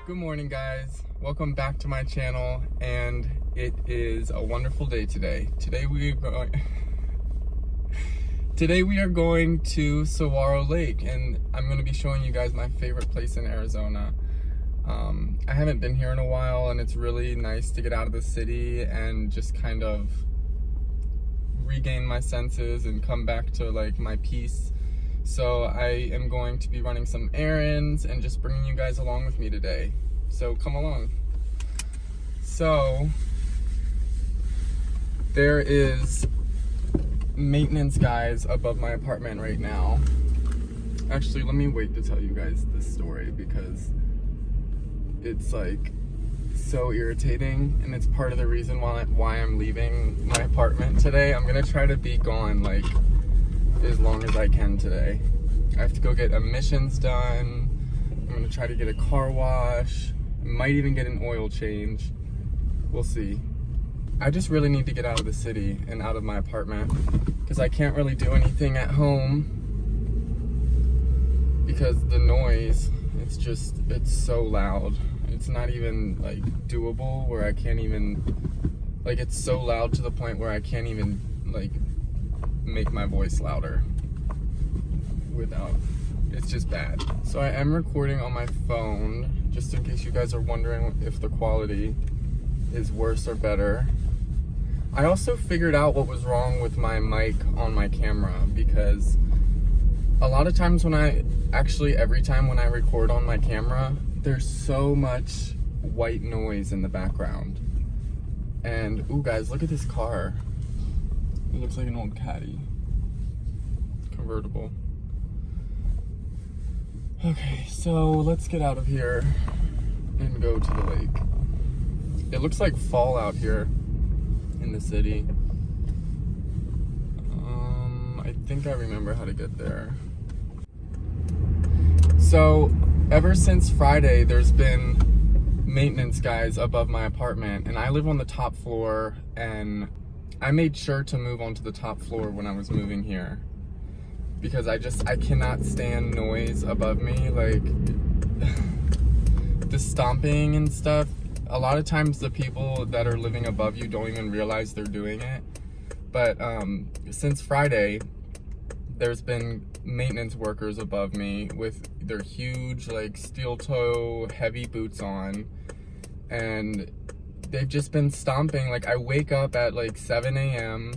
Good morning, guys. Welcome back to my channel, and it is a wonderful day today. Today we are going to Saguaro Lake, and I'm going to be showing you guys my favorite place in Arizona. I haven't been here in a while, and it's really nice to get out of the city and just kind of regain my senses and come back to like my peace. So I am going to be running some errands and just bringing you guys along with me today. So come along. So there is maintenance guys above my apartment right now. Actually, let me wait to tell you guys this story because it's like so irritating, and it's part of the reason why I'm leaving my apartment today. I'm gonna try to be gone like as long as I can today. I have to go get emissions done. I'm gonna try to get a car wash. Might even get an oil change. We'll see. I just really need to get out of the city and out of my apartment because I can't really do anything at home because the noise, it's so loud. It's not even like doable where I can't even, like, it's so loud to the point where I can't even like make my voice louder without, it's just bad. So I am recording on my phone just in case you guys are wondering if the quality is worse or better. I also figured out what was wrong with my mic on my camera because a lot of times every time when I record on my camera, there's so much white noise in the background. And, ooh guys, look at this car. It looks like an old Caddy. Convertible. Okay, so let's get out of here and go to the lake. It looks like fall out here in the city. I think I remember how to get there. So ever since Friday, there's been maintenance guys above my apartment, and I live on the top floor, and I made sure to move onto the top floor when I was moving here because I cannot stand noise above me, like the stomping and stuff. A lot of times the people that are living above you don't even realize they're doing it. But since Friday, there's been maintenance workers above me with their huge like steel toe heavy boots on, and they've just been stomping. Like I wake up at like 7 a.m.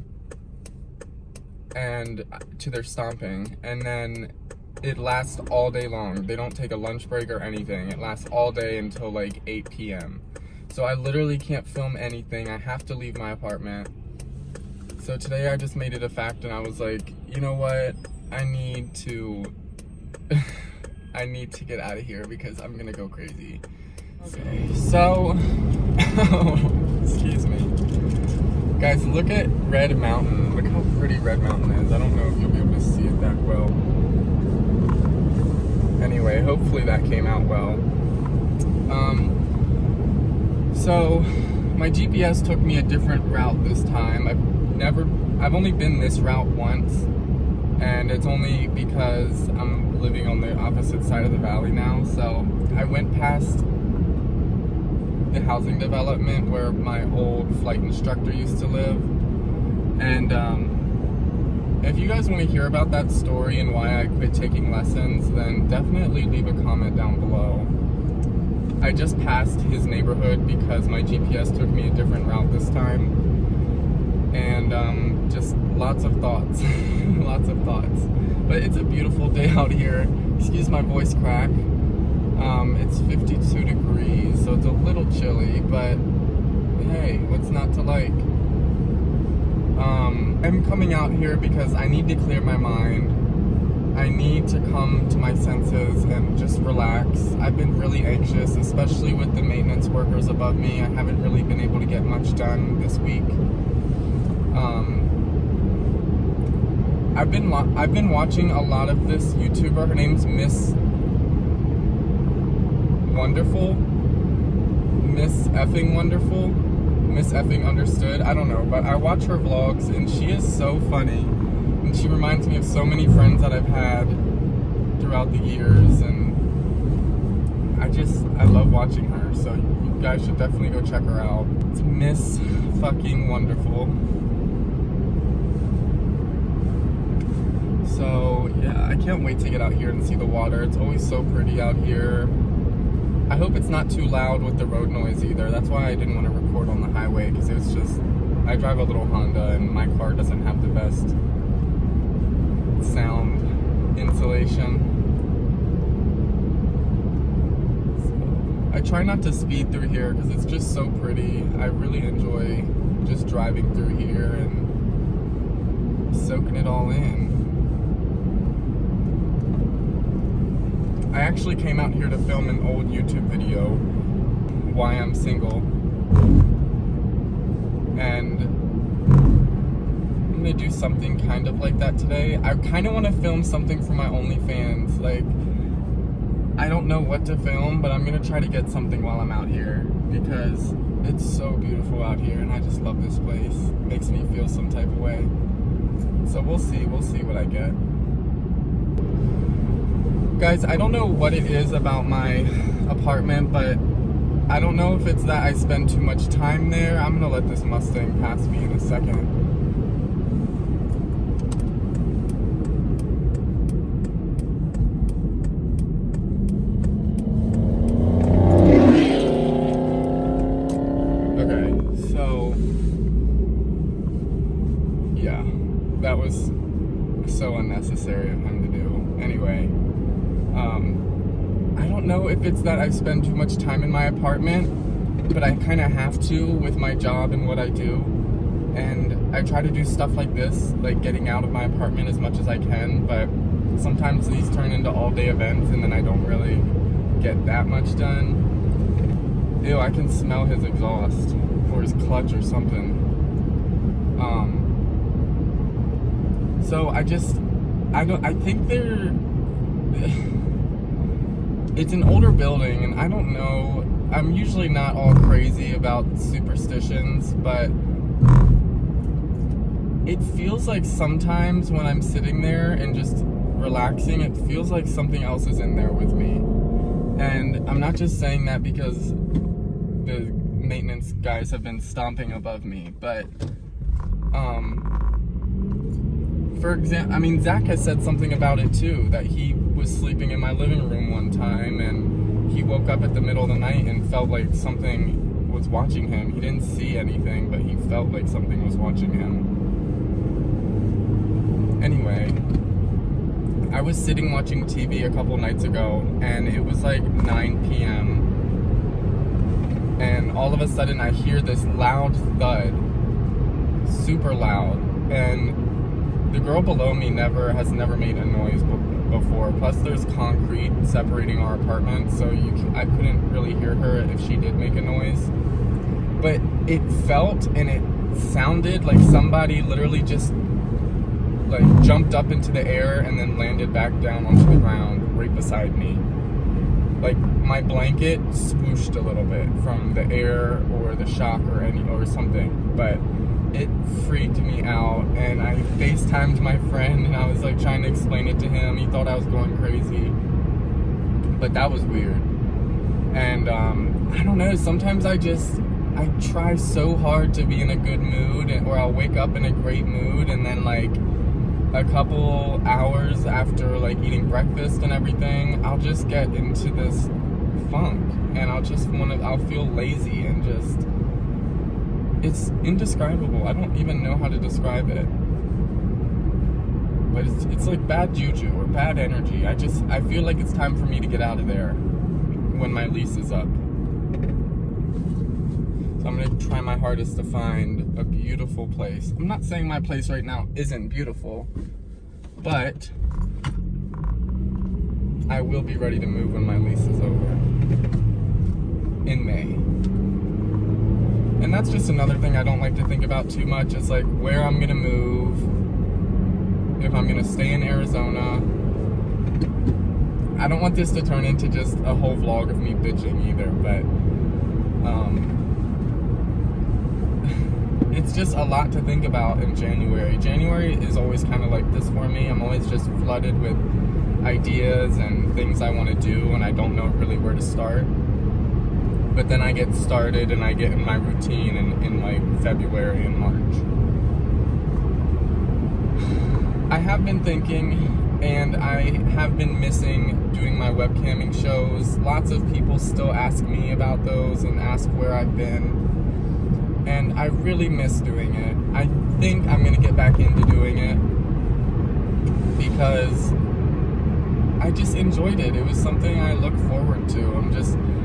and to their stomping, and then it lasts all day long. They don't take a lunch break or anything. It lasts all day until like 8 p.m. So I literally can't film anything. I have to leave my apartment. So today I just made it a fact, and I was like, you know what? I need to get out of here because I'm gonna go crazy. Okay, so excuse me. Guys, look at Red Mountain. Look how pretty Red Mountain is. I don't know if you'll be able to see it that well. Anyway, hopefully that came out well. So my GPS took me a different route this time. I've only been this route once, and it's only because I'm living on the opposite side of the valley now. So I went past the housing development where my old flight instructor used to live, and if you guys want to hear about that story and why I quit taking lessons, then definitely leave a comment down below. I just passed his neighborhood because my GPS took me a different route this time, and just lots of thoughts. Lots of thoughts. But it's a beautiful day out here. Excuse my voice crack. It's 52 degrees, so it's a little chilly, but hey, what's not to like? I'm coming out here because I need to clear my mind. I need to come to my senses and just relax. I've been really anxious, especially with the maintenance workers above me. I haven't really been able to get much done this week. I've been watching a lot of this YouTuber. Her name's Miss Effing Wonderful, Miss Effing Understood. I don't know, but I watch her vlogs, and she is so funny, and she reminds me of so many friends that I've had throughout the years, and I love watching her, so you guys should definitely go check her out. It's Miss fucking Wonderful. So yeah, I can't wait to get out here and see the water. It's always so pretty out here. I hope it's not too loud with the road noise either. That's why I didn't want to record on the highway, because it's just, I drive a little Honda and my car doesn't have the best sound insulation. So I try not to speed through here because it's just so pretty. I really enjoy just driving through here and soaking it all in. I actually came out here to film an old YouTube video, Why I'm Single, and I'm gonna do something kind of like that today. I kind of want to film something for my OnlyFans. Like, I don't know what to film, but I'm gonna try to get something while I'm out here, because it's so beautiful out here and I just love this place. It makes me feel some type of way. So we'll see what I get. Guys, I don't know what it is about my apartment, but I don't know if it's that I spend too much time there. I'm gonna let this Mustang pass me in a second. Okay, so yeah, that was so unnecessary of him to do. Anyway. I don't know if it's that I spend too much time in my apartment, but I kind of have to with my job and what I do. And I try to do stuff like this, like getting out of my apartment as much as I can, but sometimes these turn into all-day events and then I don't really get that much done. Ew, I can smell his exhaust or his clutch or something. So I think they're... It's an older building, and I don't know, I'm usually not all crazy about superstitions, but it feels like sometimes when I'm sitting there and just relaxing, it feels like something else is in there with me. And I'm not just saying that because the maintenance guys have been stomping above me, but for example, I mean, Zach has said something about it too, that he was sleeping in my living room one time and he woke up at the middle of the night and felt like something was watching him. He didn't see anything, but he felt like something was watching him. Anyway, I was sitting watching TV a couple nights ago and it was like 9 p.m. and all of a sudden I hear this loud thud, super loud, and the girl below me has never made a noise before. Plus, there's concrete separating our apartment, so I couldn't really hear her if she did make a noise. But it felt and it sounded like somebody literally just like jumped up into the air and then landed back down onto the ground right beside me. Like my blanket swooshed a little bit from the air or the shock or something, but it freaked me out, and I FaceTimed my friend and I was like trying to explain it to him. He thought I was going crazy, but that was weird. And I don't know, sometimes I try so hard to be in a good mood, or I'll wake up in a great mood, and then like a couple hours after like eating breakfast and everything, I'll just get into this funk and I'll feel lazy and just, it's indescribable. I don't even know how to describe it. But it's like bad juju or bad energy. I feel like it's time for me to get out of there when my lease is up. So I'm gonna try my hardest to find a beautiful place. I'm not saying my place right now isn't beautiful, but I will be ready to move when my lease is over in May. And that's just another thing I don't like to think about too much. It's like where I'm gonna move, if I'm gonna stay in Arizona. I don't want this to turn into just a whole vlog of me bitching either, but it's just a lot to think about in January. January is always kind of like this for me. I'm always just flooded with ideas and things I want to do, and I don't know really where to start. But then I get started and I get in my routine in like February and March. I have been thinking, and I have been missing doing my webcamming shows. Lots of people still ask me about those and ask where I've been. And I really miss doing it. I think I'm going to get back into doing it because I just enjoyed it. It was something I look forward to.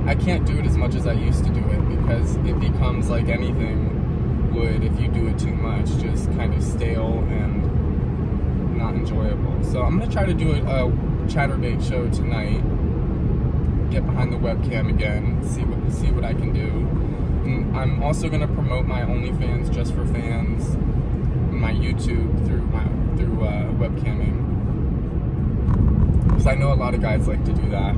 I can't do it as much as I used to do it because it becomes like anything would if you do it too much, just kind of stale and not enjoyable. So I'm going to try to do a chatterbait show tonight, get behind the webcam again, see what I can do. And I'm also going to promote my OnlyFans Just for Fans and my YouTube through webcamming. Because I know a lot of guys like to do that.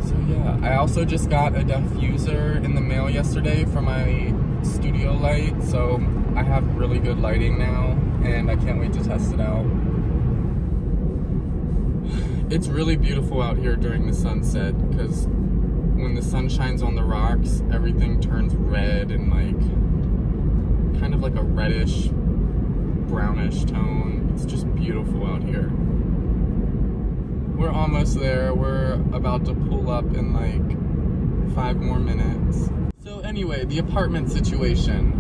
So yeah, I also just got a diffuser in the mail yesterday for my studio light, so I have really good lighting now, and I can't wait to test it out. It's really beautiful out here during the sunset, because when the sun shines on the rocks, everything turns red and like kind of like a reddish, brownish tone. It's just beautiful out here. We're almost there. We're about to pull up in like 5 more minutes. So anyway, the apartment situation.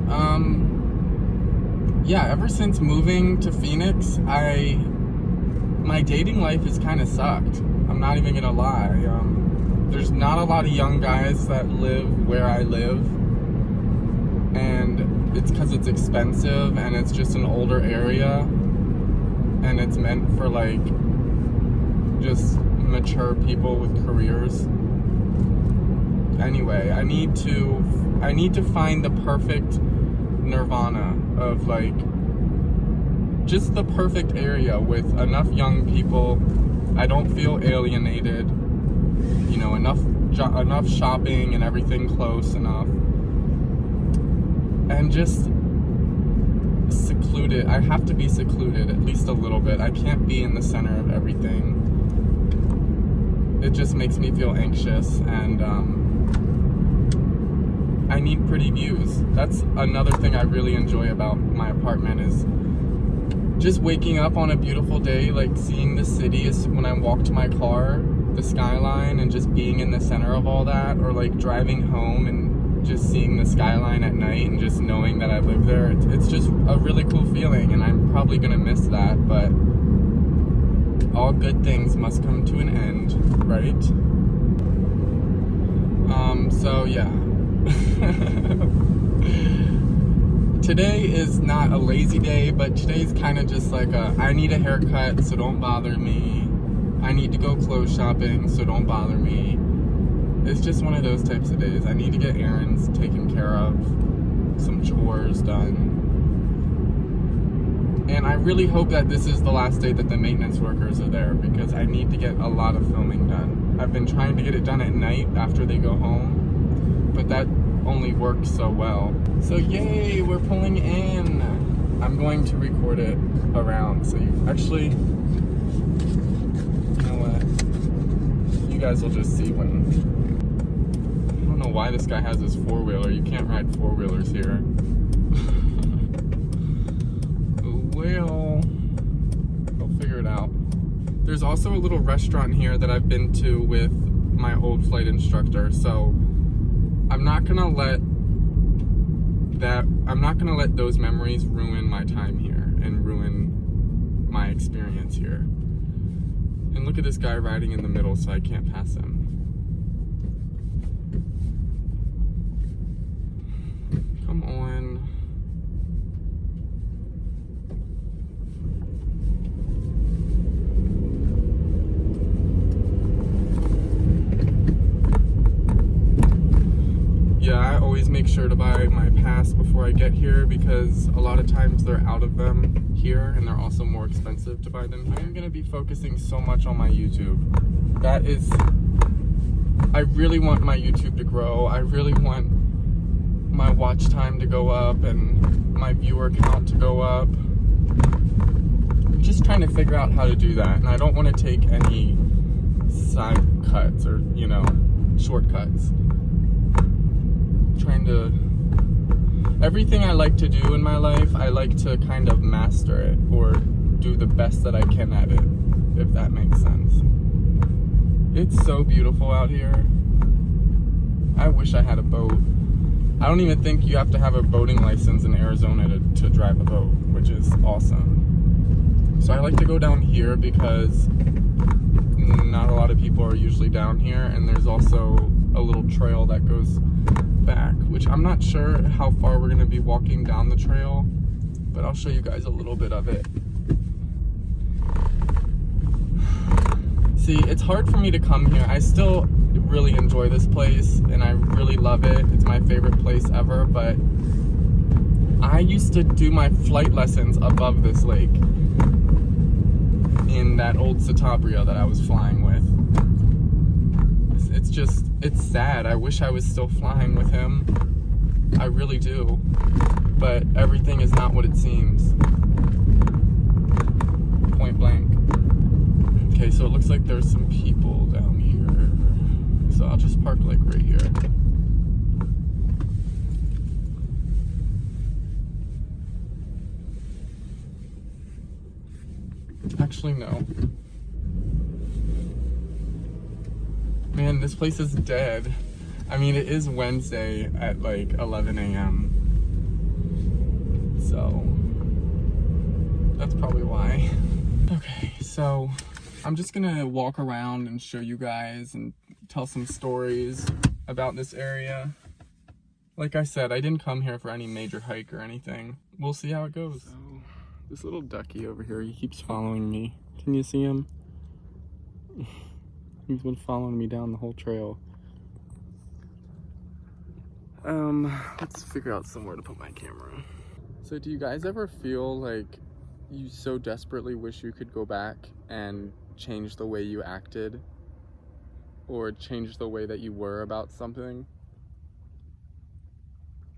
Yeah, ever since moving to Phoenix, my dating life has kind of sucked. I'm not even gonna lie. There's not a lot of young guys that live where I live, and it's because it's expensive and it's just an older area, and it's meant for like just mature people with careers. Anyway, I need to find the perfect nirvana of like just the perfect area with enough young people. I don't feel alienated, you know, enough shopping and everything close enough, and just secluded. I have to be secluded at least a little bit. I can't be in the center of everything. It just makes me feel anxious, and I need pretty views. That's another thing I really enjoy about my apartment, is just waking up on a beautiful day, like seeing the city when I walk to my car, the skyline, and just being in the center of all that, or like driving home and just seeing the skyline at night and just knowing that I live there. It's just a really cool feeling, and I'm probably gonna miss that, but all good things must come to an end, right? So yeah. Today is not a lazy day, but today's kind of just like I need a haircut, so don't bother me. I need to go clothes shopping, so don't bother me. It's just one of those types of days. I need to get errands taken care of, some chores done. And I really hope that this is the last day that the maintenance workers are there, because I need to get a lot of filming done. I've been trying to get it done at night after they go home, but that only works so well. So yay, we're pulling in. I'm going to record it around, so you know what? You guys will just see when. I don't know why this guy has his four-wheeler. You can't ride four-wheelers here. Well, I'll figure it out. There's also a little restaurant here that I've been to with my old flight instructor, so I'm not gonna let those memories ruin my time here and ruin my experience here. And look at this guy riding in the middle, so I can't pass him. Come on. Yeah, I always make sure to buy my pass before I get here, because a lot of times they're out of them here, and they're also more expensive to buy them here. I'm gonna be focusing so much on my YouTube. I really want my YouTube to grow. I really want my watch time to go up and my viewer count to go up. I'm just trying trying to figure out how to do that, and I don't want to take any side cuts or, you know, shortcuts. Trying to, everything I like to do in my life, I like to kind of master it or do the best that I can at it, if that makes sense. It's so beautiful out here. I wish I had a boat. I don't even think you have to have a boating license in Arizona to drive a boat, which is awesome. So I like to go down here because not a lot of people are usually down here, and there's also a little trail that goes back, which I'm not sure how far we're going to be walking down the trail, but I'll show you guys a little bit of it. See, it's hard for me to come here. I still really enjoy this place and I really love it. It's my favorite place ever, but I used to do my flight lessons above this lake in that old Saguaro that I was flying with. It's sad. I wish I was still flying with him. I really do. But everything is not what it seems. Point blank. Okay, so it looks like there's some people down here. So I'll just park like right here. Actually, no. Man, this place is dead. I mean, it is Wednesday at like 11 a.m. So that's probably why. Okay, so I'm just gonna walk around and show you guys and tell some stories about this area. Like I said, I didn't come here for any major hike or anything. We'll see how it goes. So, this little ducky over here, he keeps following me. Can you see him? He's been following me down the whole trail. Let's figure out somewhere to put my camera. So do you guys ever feel like you so desperately wish you could go back and change the way you acted or change the way that you were about something?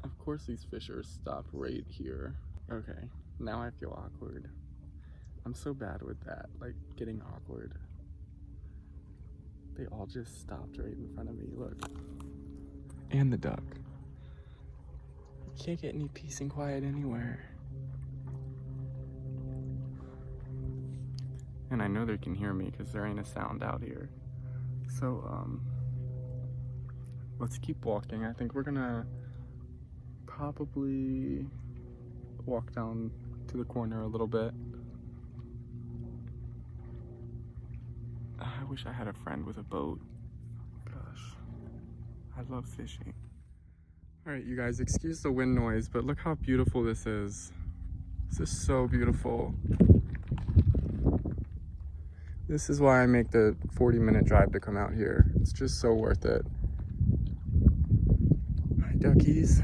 Of course these fishers stop right here. Okay, now I feel awkward. I'm so bad with that, like getting awkward. They all just stopped right in front of me, look. And the duck. You can't get any peace and quiet anywhere. And I know they can hear me because there ain't a sound out here. So, let's keep walking. I think we're gonna probably walk down to the corner a little bit. I wish I had a friend with a boat. Gosh, I love fishing. All right, you guys, excuse the wind noise, but look how beautiful this is. This is so beautiful. This is why I make the 40-minute drive to come out here. It's just so worth it. Hi, duckies.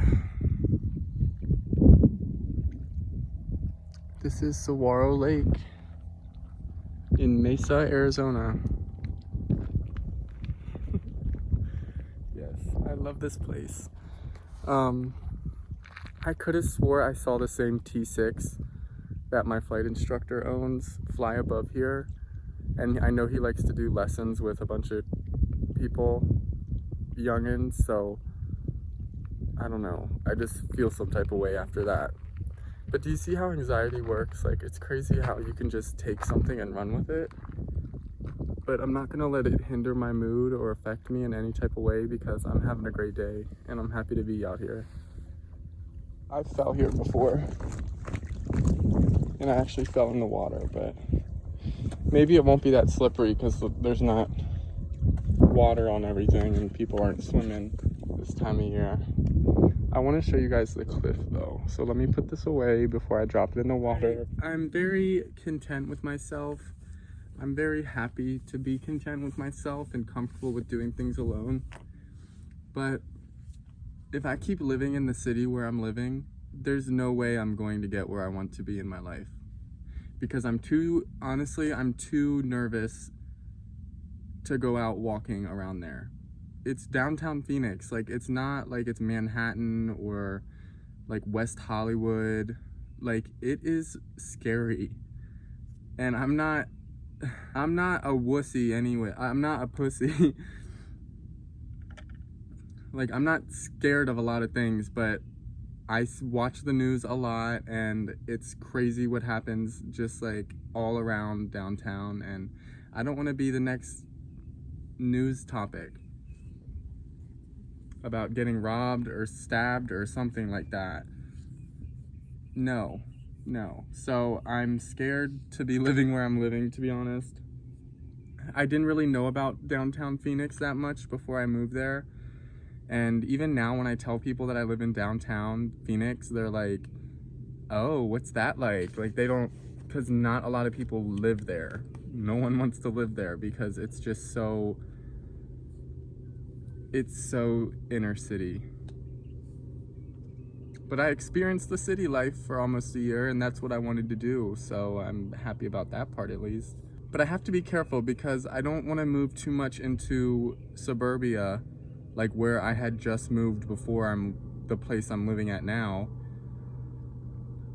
This is Saguaro Lake in Mesa, Arizona. Yes, I love this place. I could have swore I saw the same T6 that my flight instructor owns fly above here. And I know he likes to do lessons with a bunch of people, youngins, so I don't know. I just feel some type of way after that. But do you see how anxiety works? Like, it's crazy how you can just take something and run with it. But I'm not gonna let it hinder my mood or affect me in any type of way because I'm having a great day and I'm happy to be out here. I fell here before and I actually fell in the water, but maybe it won't be that slippery because there's not water on everything and people aren't swimming this time of year. I want to show you guys the cliff though, so let me put this away before I drop it in the water. I'm very content with myself. I'm very happy to be content with myself and comfortable with doing things alone. But if I keep living in the city where I'm living, there's no way I'm going to get where I want to be in my life. Because honestly, I'm too nervous to go out walking around there. It's downtown Phoenix. Like, it's not like it's Manhattan or like West Hollywood. Like, it is scary. And I'm not a wussy anyway. I'm not a pussy. Like, I'm not scared of a lot of things, but I watch the news a lot, and it's crazy what happens just like all around downtown, and I don't want to be the next news topic about getting robbed or stabbed or something like that. No. So I'm scared to be living where I'm living, to be honest. I didn't really know about downtown Phoenix that much before I moved there. And even now when I tell people that I live in downtown Phoenix, they're like, oh, what's that like? Like, they don't, because not a lot of people live there. No one wants to live there because it's just so, it's so inner city. But I experienced the city life for almost a year, and that's what I wanted to do. So I'm happy about that part at least. But I have to be careful because I don't want to move too much into suburbia, like where I had just moved before the place I'm living at now.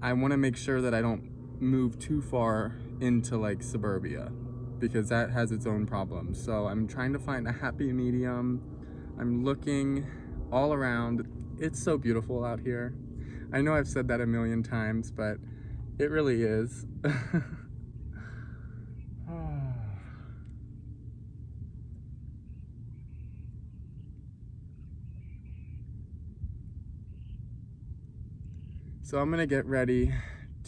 I want to make sure that I don't move too far into like suburbia, because that has its own problems. So I'm trying to find a happy medium. I'm looking all around. It's so beautiful out here. I know I've said that a million times, but it really is. So I'm gonna get ready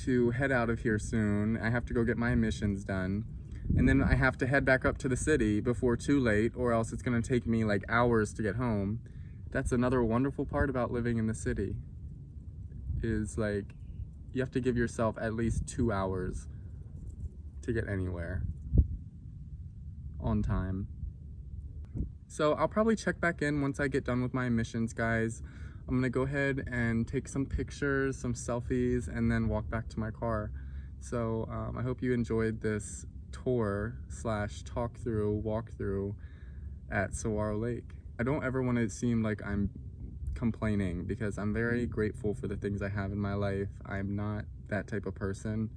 to head out of here soon. I have to go get my emissions done. And then I have to head back up to the city before too late, or else it's gonna take me like hours to get home. That's another wonderful part about living in the city, is like, you have to give yourself at least 2 hours to get anywhere on time. So I'll probably check back in once I get done with my emissions, guys. I'm gonna go ahead and take some pictures, some selfies, and then walk back to my car. So I hope you enjoyed this tour / walkthrough at Saguaro Lake. I don't ever want to seem like I'm complaining, because I'm very grateful for the things I have in my life. I'm not that type of person,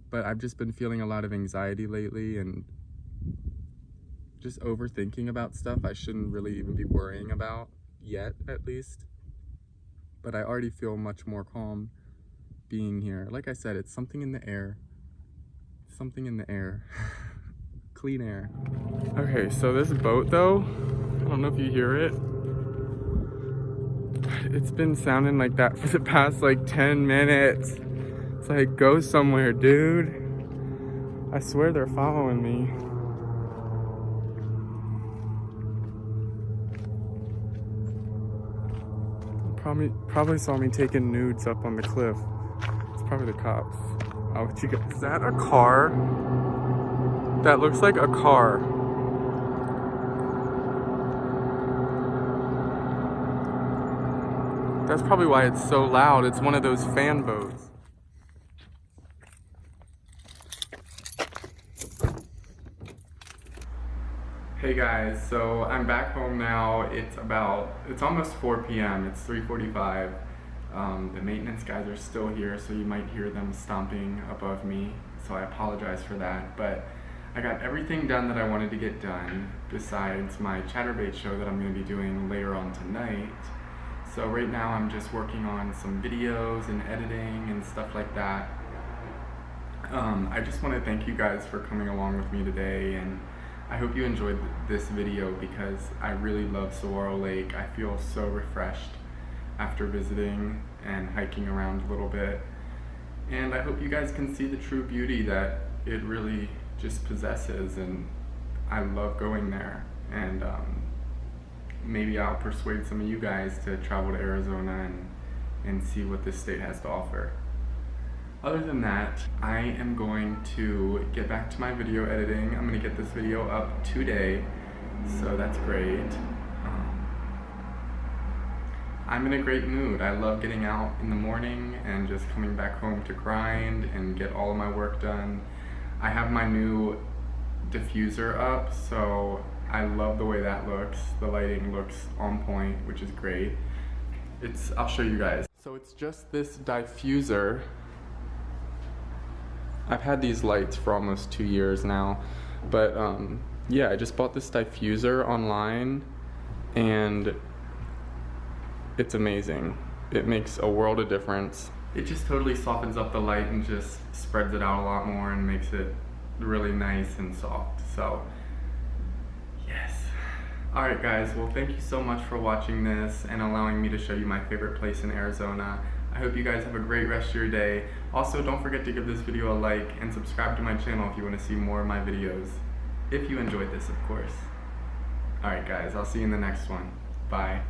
but I've just been feeling a lot of anxiety lately and just overthinking about stuff I shouldn't really even be worrying about yet, at least. But I already feel much more calm being here. Like I said, it's something in the air. Something in the air. Clean air. Okay, so this boat though, I don't know if you hear it. It's been sounding like that for the past like 10 minutes. It's like, go somewhere, dude. I swear they're following me. Probably saw me taking nudes up on the cliff. It's probably the cops. I'll let you guys. Is that a car? That looks like a car. That's probably why it's so loud. It's one of those fan boats. Hey guys, so I'm back home now. It's almost 4 p.m. It's 3:45. The maintenance guys are still here, so you might hear them stomping above me. So I apologize for that, but I got everything done that I wanted to get done, besides my chatterbait show that I'm going to be doing later on tonight. So right now I'm just working on some videos and editing and stuff like that. I just want to thank you guys for coming along with me today, and I hope you enjoyed this video, because I really love Saguaro Lake. I feel so refreshed after visiting and hiking around a little bit. And I hope you guys can see the true beauty that it really just possesses, and I love going there. And maybe I'll persuade some of you guys to travel to Arizona and see what this state has to offer. Other than that, I am going to get back to my video editing. I'm going to get this video up today, so that's great. I'm in a great mood. I love getting out in the morning and just coming back home to grind and get all of my work done. I have my new diffuser up, so I love the way that looks. The lighting looks on point, which is great. I'll show you guys. So it's just this diffuser. I've had these lights for almost 2 years now, but yeah, I just bought this diffuser online and it's amazing. It makes a world of difference. It just totally softens up the light and just spreads it out a lot more and makes it really nice and soft. So yes. Alright guys, well thank you so much for watching this and allowing me to show you my favorite place in Arizona. I hope you guys have a great rest of your day. Also, don't forget to give this video a like and subscribe to my channel if you want to see more of my videos. If you enjoyed this, of course. Alright guys, I'll see you in the next one. Bye.